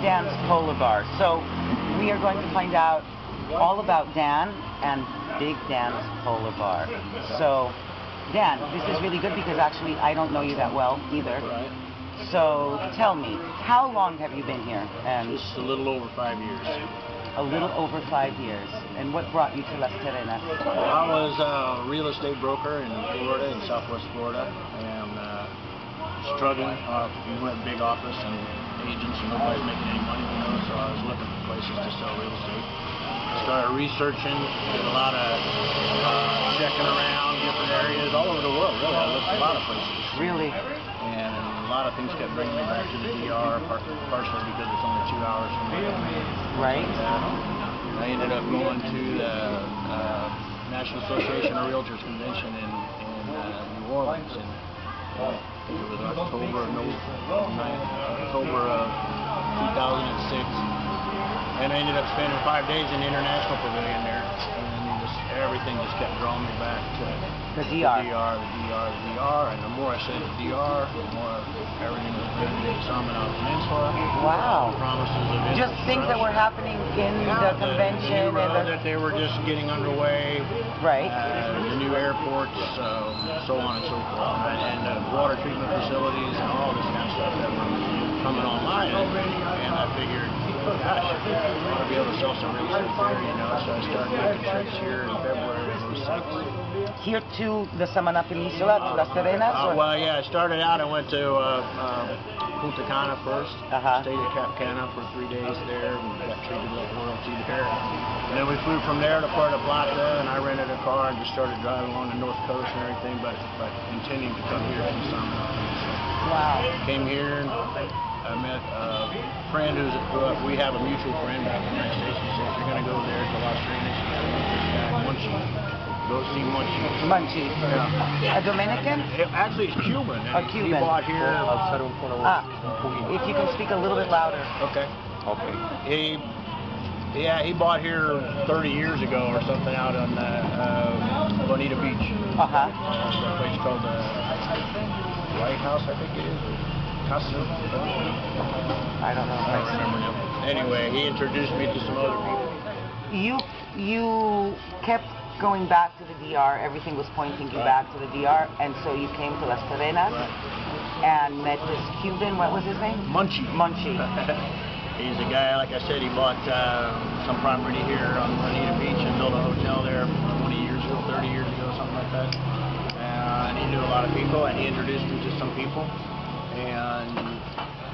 Dan's Polar Bar. So we are going to find out all about Dan and Big Dan's Polar Bar. So Dan, this is really good because actually I don't know you that well either. Right. So tell me, how long have you been here? And Just a little over 5 years. a little over 5 years. And what brought you to Las Terrenas? I was a real estate broker in Florida, in Southwest Florida, and struggling. We went big office and agents, and nobody's making any money, so I was looking for places to sell real estate. Started researching, did a lot of checking around different areas all over the world, really. I looked at a lot of places. Really? And a lot of things kept bringing me back to the DR, partially because it's only 2 hours from my home. Right. I ended up going to the National Association of Realtors Convention in New Orleans, and I think it was October of 2006. And I ended up spending 5 days in the International Pavilion there, and everything just kept drawing me back to The DR. the DR, and the more I said the DR, the more everything was good in the Samanà Peninsula. Wow. Promises of Just things that were happening in the convention the new road and that they were just getting underway, right. the new airports, so on and so forth, and the water treatment facilities and all this kind of stuff that were coming online, and I figured, gosh, I want to be able to sell some real estate there, so I started making trips here in February of 2006. Here to the Samanà Peninsula, to Las Terrenas? Well, yeah, I started out, I went to Punta Cana first, stayed at Cap Cana for 3 days there, and got treated like royalty there. And then we flew from there to Puerto Plata, and I rented a car and just started driving along the north coast and everything, but intending to come here to the Samanà Peninsula. Wow. Came here, and I met a friend we have a mutual friend back in the United States. He said, if you're going to go there to Las Terrenas, you got to meet this guy, Munchie. Go see Munchie. Munchie. Yeah. A Dominican? Actually, it's Cuban. A Cuban. He bought here. If you can speak a little bit louder. Okay. Okay. He bought here 30 years ago or something out on Bonita Beach. A place called the White House, I think it is. Casa. I don't know. I don't remember now. Anyway, he introduced me to some other people. You kept going back to the DR. Everything was pointing you back to the DR, and so you came to Las Terrenas and met this Cuban. What was his name? Munchie. Munchie. He's a guy, like I said, he bought some property here on Bonita Beach and built a hotel there 20 years ago, 30 years ago, something like that. And he knew a lot of people, and he introduced me to some people. And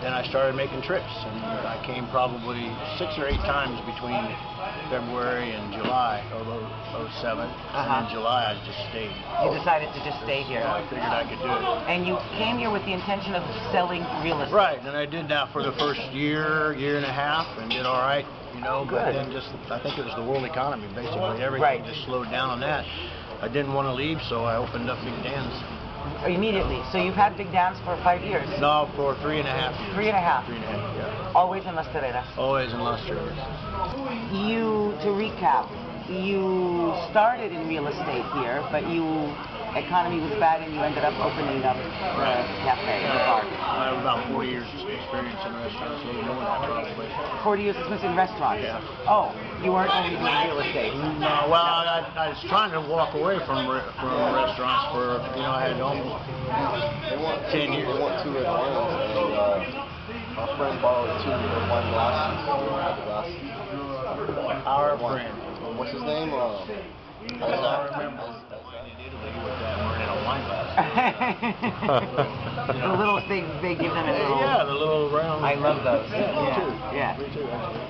then I started making trips, and I came probably 6 or 8 times between February and July of 2007. And in July, I just stayed. You decided to just stay here. Yeah, I figured I could do it. And you came here with the intention of selling real estate. Right, and I did that for the first year and a half, and did all right, But then I think it was the world economy, basically. Everything just slowed down on that. I didn't want to leave, so I opened up Big Dan's. Immediately. So you've had Big Dan's for 5 years? No, for 3.5 years. 3.5? 3.5, yeah. Always in Las Terrenas? Always in Las Terrenas. To recap, you started in real estate here, but economy was bad and you ended up opening up the cafe, the bar. I have about 40 years experience in restaurants, a little more than that probably. 40 years experience in restaurants? Yeah. Oh, you weren't only doing real estate? No, well, I was trying to walk away from restaurants for, I had almost 10 years. They want 2 red wines, and my friend borrowed 2 red wine glasses. Our friend. What's his name? I remember wine in Italy with that weren't in a wine glass. The little things, they give them a little... Yeah, the little round... I love those. Yeah, me too. Yeah. Me too, actually.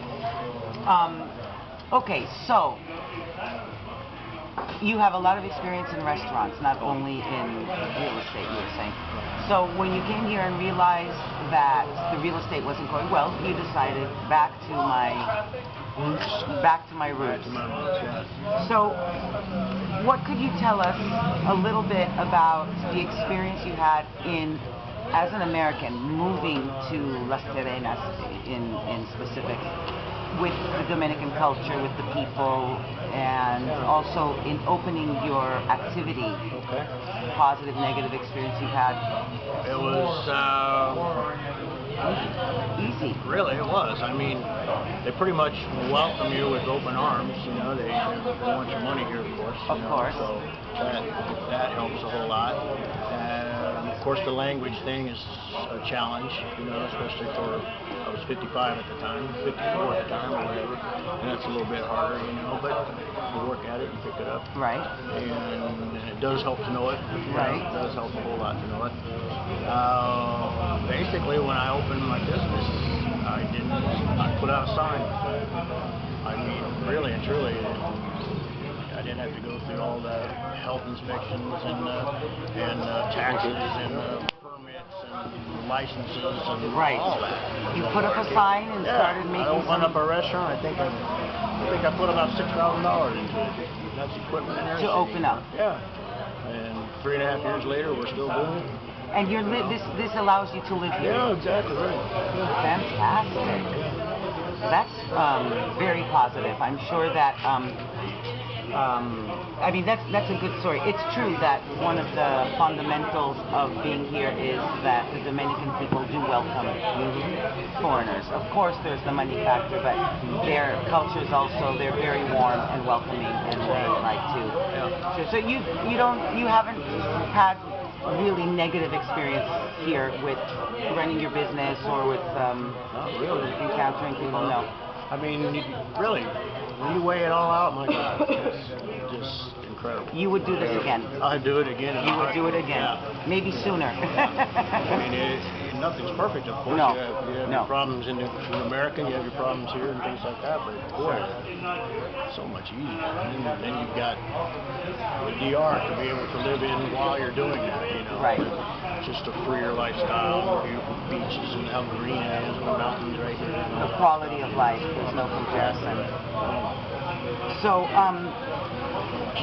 Okay, so you have a lot of experience in restaurants, not only in real estate, you were saying. So when you came here and realized that the real estate wasn't going well, you decided back to my roots. So what could you tell us a little bit about the experience you had as an American, moving to Las Terrenas in specific, with the Dominican culture, with the people, and also in opening your activity? Positive, negative experience you've had? It was Easy. Really, it was. I mean, they pretty much welcome you with open arms. You know, they want your money here, of course. Of course. So that helps a whole lot. And of course, the language thing is a challenge. You know, especially for I was 55 at the time, 54 at the time, or whatever, and that's a little bit harder. You know, but you work at it and pick it up. Right. And it does help to know it. Right. It does help a whole lot to know it. Basically, when I opened my business, I put out a sign. I mean, really and truly, I didn't have to go through all the health inspections and taxes and permits and licenses and Right. all that. You put up a sign and started making I opened up a restaurant. I think I put about $6,000 into it. That's equipment and everything. to open up. Yeah. And 3.5 years later, we're still doing it. And this allows you to live here. Yeah, exactly right. Yeah. Fantastic. That's very positive. I'm sure that. I mean, that's a good story. It's true that one of the fundamentals of being here is that the Dominican people do welcome foreigners. Of course, there's the money factor, but their culture is also they're very warm and welcoming, and they like to. So you haven't had really negative experience here with running your business or with Not really. encountering people? No. I mean, really, when you weigh it all out, my God, it's just incredible. You would do this again. I'd do it again. You would do it again. Yeah. Maybe sooner. I mean, nothing's perfect, of course. No. You have No. your problems in America, you have your problems here and things like that, but boy, it's so much easier. And then you've got the DR to be able to live in while you're doing that, you know. Right. Just a freer lifestyle, beautiful beaches and how green it is and the mountains right here. The quality of life, there's no comparison. So,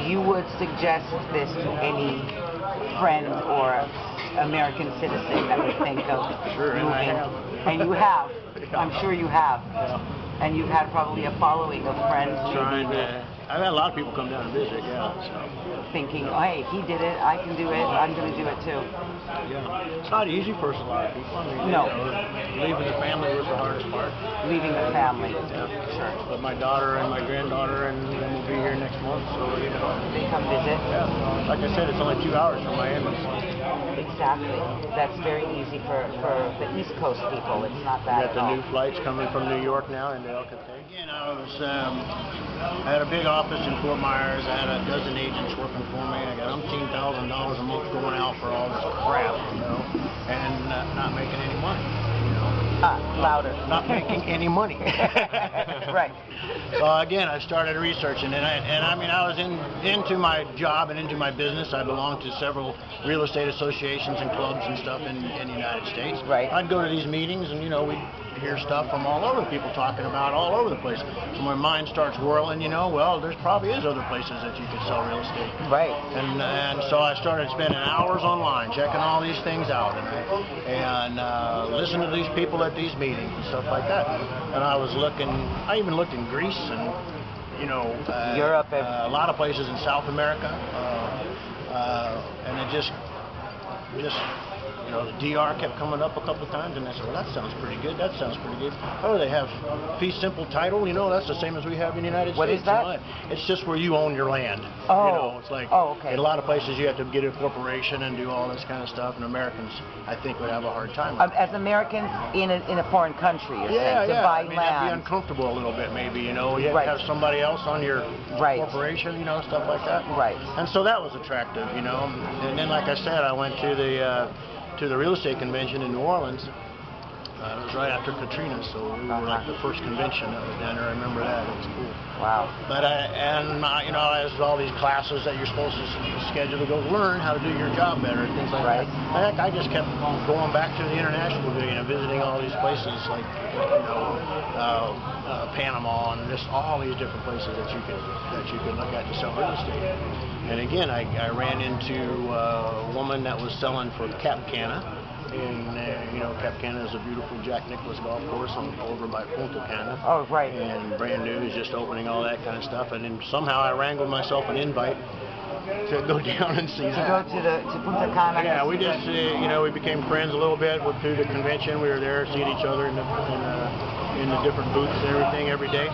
you would suggest this to any friend or American citizen that would think of Sure, and I moving? have. And you have. Yeah. I'm sure you have. Yeah. And you've had probably a following of friends Trying maybe to, I've had a lot of people come down and visit, yeah. So. thinking, oh, hey, he did it, I can do it, I'm going to do it too. Yeah, it's not easy for a lot of people. I mean, No. you know, leaving the family was the hardest part. Leaving the family. Yeah. Sure. But my daughter and my granddaughter and will be here next month, so you know. They come visit. Yeah. Like I said, it's only 2 hours from Miami. Exactly. That's very easy for the East Coast people. It's not We bad got at the all. new flights coming from New York now into El Cate. Again, I had a big office in Fort Myers. I had a dozen agents working for me. I got $10,000 a month going out for all this crap, you know, and not making any money, you know. Louder. Not making any money. Right. So again, I started researching, and I mean, I was into my job and into my business. I belonged to several real estate associations and clubs and stuff in the United States. Right. I'd go to these meetings, and you know, we'd hear stuff from all over, people talking about all over the place. So my mind starts whirling, you know, well, there's probably other places that you could sell real estate. Right. And so I started spending hours online checking all these things out and listening to these people at these meetings and stuff like that. And I even looked in Greece and, you know, Europe, a lot of places in South America, and it just you know, the DR kept coming up a couple of times, and I said, well, that sounds pretty good. That sounds pretty good. Oh, they have fee simple title. You know, that's the same as we have in the United States. What is that? You know, it's just where you own your land. Oh. You know, it's like okay. in a lot of places you have to get a corporation and do all this kind of stuff, and Americans, I think, would have a hard time with it. As Americans in a foreign country, you're saying, to buy I mean, that'd be land. uncomfortable a little bit, maybe. You know, you have Right. to have somebody else on your Right. corporation, you know, stuff like that. Right. And so that was attractive, you know. And then, like I said, I went to the real estate convention in New Orleans. It was right after Katrina, so we were like the first convention that was down there. I remember that. It was cool. Wow. But you know, there's all these classes that you're supposed to schedule to go learn how to do your job better and things like Right. that. I just kept going back to the International Pavilion and visiting all these places like, you know, Panama and just all these different places that you could look at to sell real estate. And again, I ran into a woman that was selling for Cap Cana. And, you know, Cap Cana is a beautiful Jack Nicklaus golf course over by Punta Cana. Oh, right. And brand new, is just opening, all that kind of stuff. And then somehow I wrangled myself an invite to go down and see To that. go to Punta Cana. Yeah, we just, we became friends a little bit through the convention. We were there seeing each other in the different booths and everything every day.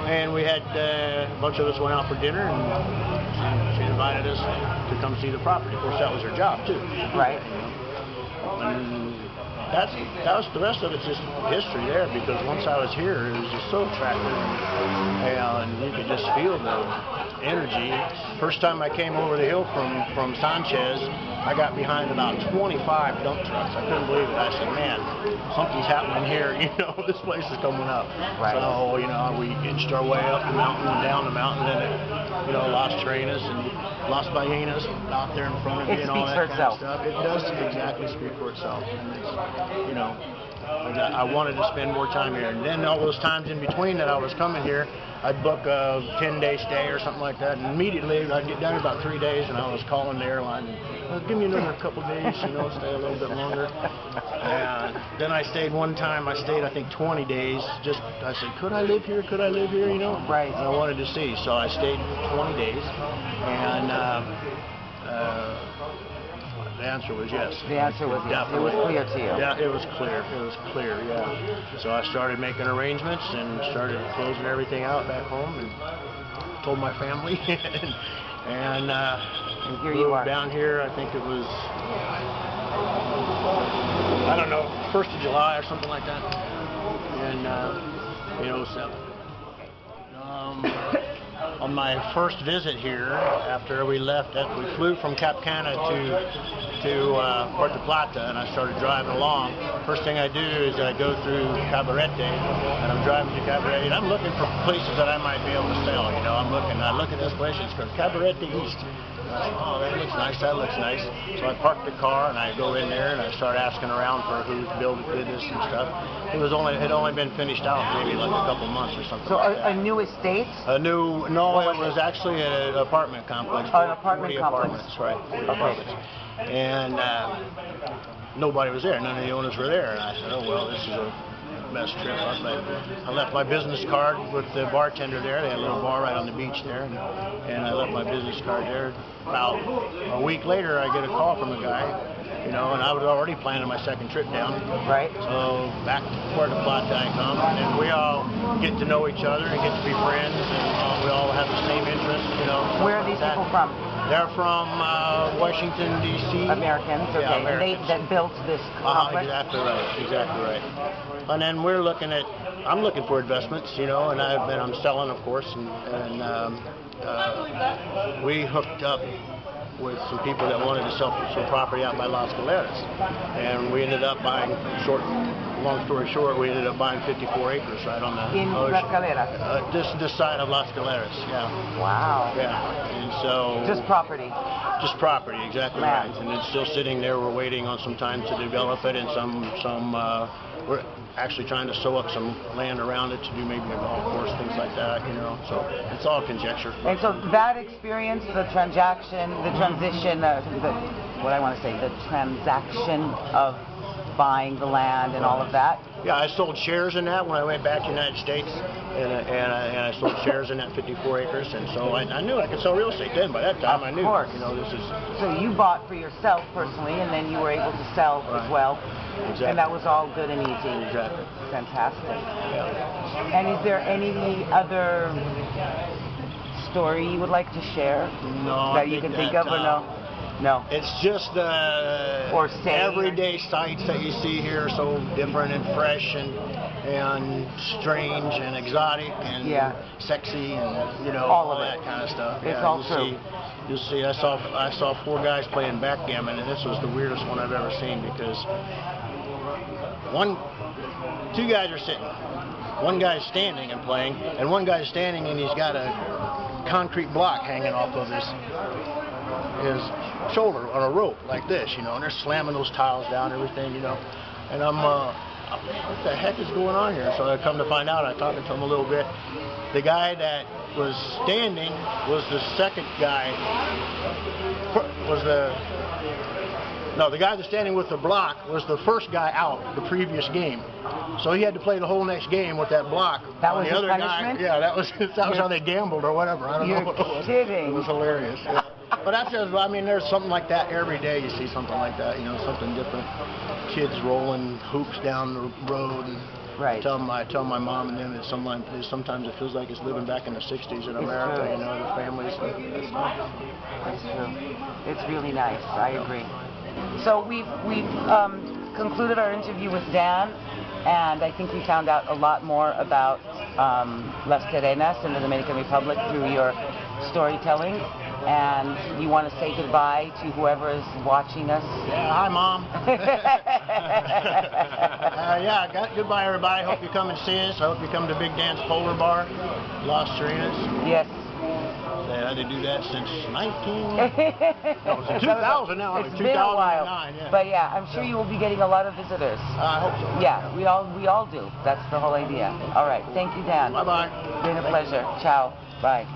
And we had a bunch of us went out for dinner, and she invited us to come see the property. Of course, that was her job too. Right. And that was the rest of it's just history there, because once I was here, it was just so attractive, and you could just feel the energy. First time I came over the hill from Sanchez, I got behind about 25 dump trucks. I couldn't believe it. I said, man, something's happening here. This place is coming up. Right. So, we inched our way up the mountain and down the mountain, and Las Terrenas and Las Ballenas out there in front of me and all that kind of stuff. It does exactly speak for itself. And it's, I wanted to spend more time here. And then all those times in between that I was coming here, I'd book a 10-day stay or something like that, and immediately I'd get down in about 3 days, and I was calling the airline, give me another couple days, stay a little bit longer. And then I stayed one time, I think 20 days, I said, could I live here, Right. And I wanted to see, so I stayed 20 days, and the answer was yes. The answer was yes. It was clear to you. Yeah, it was clear, yeah. So I started making arrangements and started closing everything out back home and told my family. and here you are. Down here, I think it was, I don't know, 1st of July or something like that. And, on my first visit here, after we left, we flew from Cap Cana to Puerto Plata, and I started driving along. First thing I do is I go through Cabarete, and I'm driving to Cabarete, and I'm looking for places that I might be able to sell. I look at this place, it's called Cabarete East. Oh, that looks nice. So I parked the car and I go in there and I start asking around for who did this and stuff. It had only been finished out maybe like a couple months or something. So like that. a new estate? No, it was actually an apartment complex. An apartment complex. Apartments, right? 40 apartments. And nobody was there. None of the owners were there. And I said, oh well, this is a best trip up. I left my business card with the bartender there. They had a little bar right on the beach there, and I left my business card there. About a week later, I get a call from a guy, and I was already planning my second trip down. Right. So back to Puerto Plata I come, and we all get to know each other and get to be friends, and we all have the same interests. Where are these people from? They're from Washington, D.C. Americans, okay. Yeah, Americans. And that built this complex? Exactly right. And then I'm looking for investments, and I'm selling, of course, and we hooked up with some people that wanted to sell some property out by Las Galeras, and we ended up buying, long story short, we ended up buying 54 acres right on the in Las Galeras. This side of Las Galeras, yeah. Wow. Yeah, and so just property, exactly land. Right. And it's still sitting there. We're waiting on some time to develop it, and we're actually trying to sew up some land around it to do maybe a golf course, things like that, so it's all conjecture. And so that experience, the transaction of buying the land and all of that? Yeah, I sold shares in that when I went back to the United States, and I sold shares in that 54 acres, and so I knew I could sell real estate then. By that time, I knew, this is... So you bought for yourself personally, and then you were able to sell as well. Exactly. And that was all good and easy. Exactly. Fantastic. Yeah. And is there any other story you would like to share? No. That you can think of, or no? No. It's just everyday sights that you see here, so different and fresh and strange and exotic and sexy and all that kind of stuff. It's all true. You'll see. I saw 4 guys playing backgammon, and this was the weirdest one I've ever seen, because 2 guys are sitting, one guy's standing and playing, and one guy's standing and he's got a concrete block hanging off of his shoulder on a rope like this, and they're slamming those tiles down and everything, and I'm what the heck is going on here? So I come to find out, I talked to him a little bit. The guy that was standing was the second guy, was the No, the guy that's standing with the block was the first guy out the previous game. So he had to play the whole next game with that block. That was the his other punishment? guy, yeah, that was how they gambled or whatever. I don't know what it was. Kidding. It was hilarious. Yeah. But that's just, I mean, there's something like that every day. You see something like that, you know, something different. Kids rolling hoops down the road. And Right. I tell my mom and them that sometimes it feels like it's living back in the 60s in America, true. you know, the families. That's true. It's really nice. I agree. So we've concluded our interview with Dan, and I think we found out a lot more about Las Terrenas in the Dominican Republic through your storytelling. And you want to say goodbye to whoever is watching us? Yeah, hi, Mom. Goodbye, everybody. Hope you come and see us. I hope you come to Big Dan's Polar Bar, Las Terrenas. Yes. They had to do that since 2000 now. It's been a while. Yeah. But yeah, I'm sure you will be getting a lot of visitors. I hope so. Yeah, we all do. That's the whole idea. All right. Thank you, Dan. Bye-bye. Been a pleasure. Ciao. Bye.